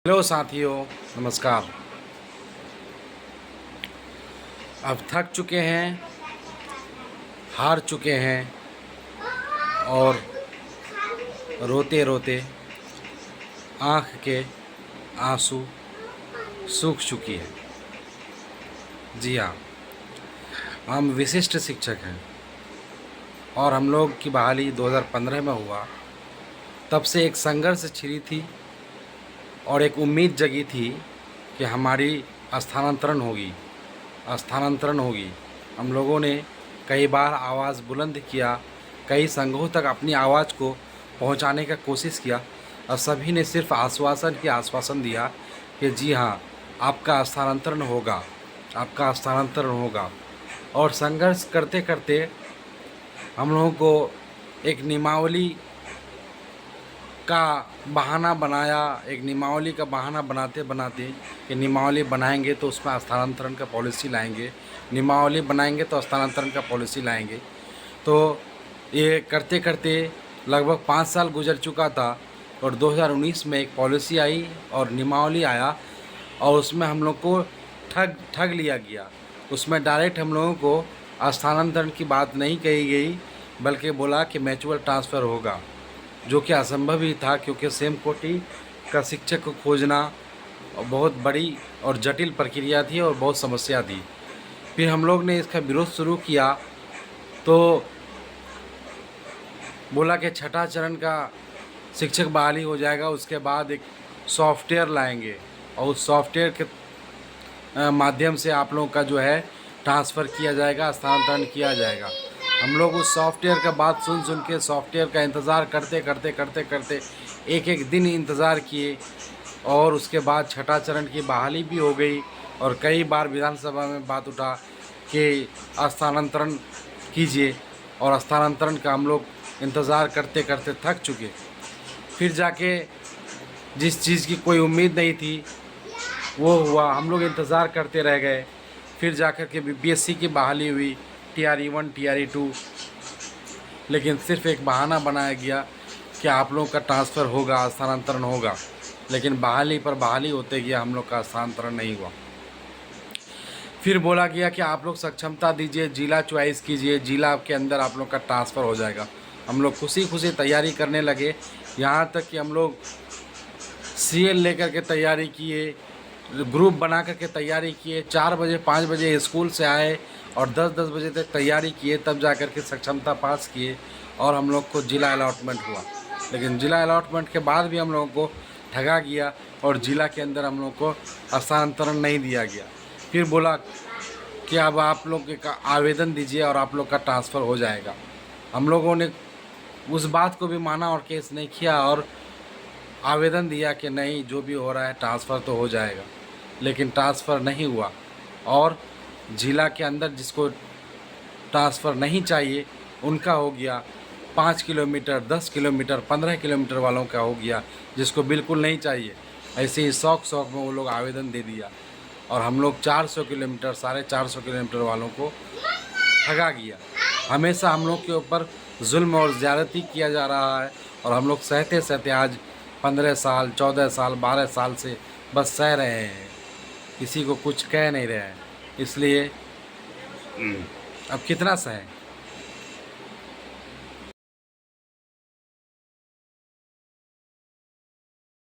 Hello साथियों, नमस्कार। अब थक चुके हैं, हार चुके हैं और रोते रोते आँख के आंसू सूख चुकी है। जी हाँ, हम विशिष्ट शिक्षक हैं और हम लोग की बहाली 2015 में हुआ। तब से एक संघर्ष छिड़ी थी और एक उम्मीद जगी थी कि हमारी स्थानांतरण होगी। हम लोगों ने कई बार आवाज़ बुलंद किया, कई संघों तक अपनी आवाज़ को पहुंचाने का कोशिश किया और सभी ने सिर्फ आश्वासन दिया कि जी हाँ, आपका स्थानांतरण होगा, आपका स्थानांतरण होगा। और संघर्ष करते करते हम लोगों को एक नियमावली का बहाना बनाया, एक नियमावली का बहाना बनाते बनाते कि नियमावली बनाएंगे तो उसमें स्थानांतरण का पॉलिसी लाएंगे, नियमावली बनाएंगे तो स्थानांतरण का पॉलिसी लाएंगे। तो ये करते करते लगभग 5 साल गुजर चुका था और 2019 में एक पॉलिसी आई और नियमावली आया और उसमें हम लोग को ठग लिया गया। उसमें डायरेक्ट हम लोगों को स्थानांतरण की बात नहीं कही गई, बल्कि बोला कि म्यूचुअल ट्रांसफ़र होगा, जो कि असंभव ही था, क्योंकि सेम कोटि का शिक्षक को खोजना बहुत बड़ी और जटिल प्रक्रिया थी और बहुत समस्या थी। फिर हम लोग ने इसका विरोध शुरू किया तो बोला कि छठा चरण का शिक्षक बहाली हो जाएगा, उसके बाद एक सॉफ्टवेयर लाएंगे और उस सॉफ्टवेयर के माध्यम से आप लोगों का जो है ट्रांसफ़र किया जाएगा, स्थानांतरण किया जाएगा। हम लोग उस सॉफ्टवेयर का बात सुन के सॉफ्टवेयर का इंतज़ार करते एक एक दिन इंतज़ार किए और उसके बाद छठा चरण की बहाली भी हो गई। और कई बार विधानसभा में बात उठा कि स्थानांतरण कीजिए, और स्थानांतरण का हम लोग इंतज़ार करते थक चुके। फिर जाके जिस चीज़ की कोई उम्मीद नहीं थी वो हुआ, हम लोग इंतज़ार करते रह गए। फिर जाकर के बीपीएससी की बहाली हुई, TRE 1 TRE 2, लेकिन सिर्फ एक बहाना बनाया गया कि आप लोगों का ट्रांसफ़र होगा, स्थानांतरण होगा, लेकिन बहाली पर बहाली होते गया, हम लोग का स्थानांतरण नहीं हुआ। फिर बोला गया कि आप लोग सक्षमता दीजिए, जिला चॉइस कीजिए, जिला के अंदर आप लोग का ट्रांसफ़र हो जाएगा। हम लोग खुशी तैयारी करने लगे, यहाँ तक कि हम लोग CL लेकर के तैयारी किए, ग्रुप बना करके तैयारी किए, 4 बजे 5 बजे स्कूल से आए और 10 बजे तक तैयारी किए, तब जा कर के सक्षमता पास किए और हम लोग को जिला अलॉटमेंट हुआ। लेकिन जिला अलॉटमेंट के बाद भी हम लोगों को ठगा गया और जिला के अंदर हम लोग को स्थानांतरण नहीं दिया गया। फिर बोला कि अब आप लोग का आवेदन दीजिए और आप लोग का ट्रांसफ़र हो जाएगा। हम लोगों ने उस बात को भी माना और केस नहीं किया और आवेदन दिया कि नहीं, जो भी हो रहा है ट्रांसफ़र तो हो जाएगा, लेकिन ट्रांसफ़र नहीं हुआ। और ज़िला के अंदर जिसको ट्रांसफ़र नहीं चाहिए उनका हो गया, 5 किलोमीटर 10 किलोमीटर 15 किलोमीटर वालों का हो गया, जिसको बिल्कुल नहीं चाहिए। ऐसे ही शौक में वो लोग आवेदन दे दिया और हम लोग 400 किलोमीटर 450 किलोमीटर वालों को ठगा गया। हमेशा हम लोग के ऊपर जुल्म और ज़्यादती किया जा रहा है और हम लोग सहते आज 15 साल 14 साल 12 साल से बस सह रहे हैं, किसी को कुछ कह नहीं रहे हैं। इसलिए अब कितना सहें।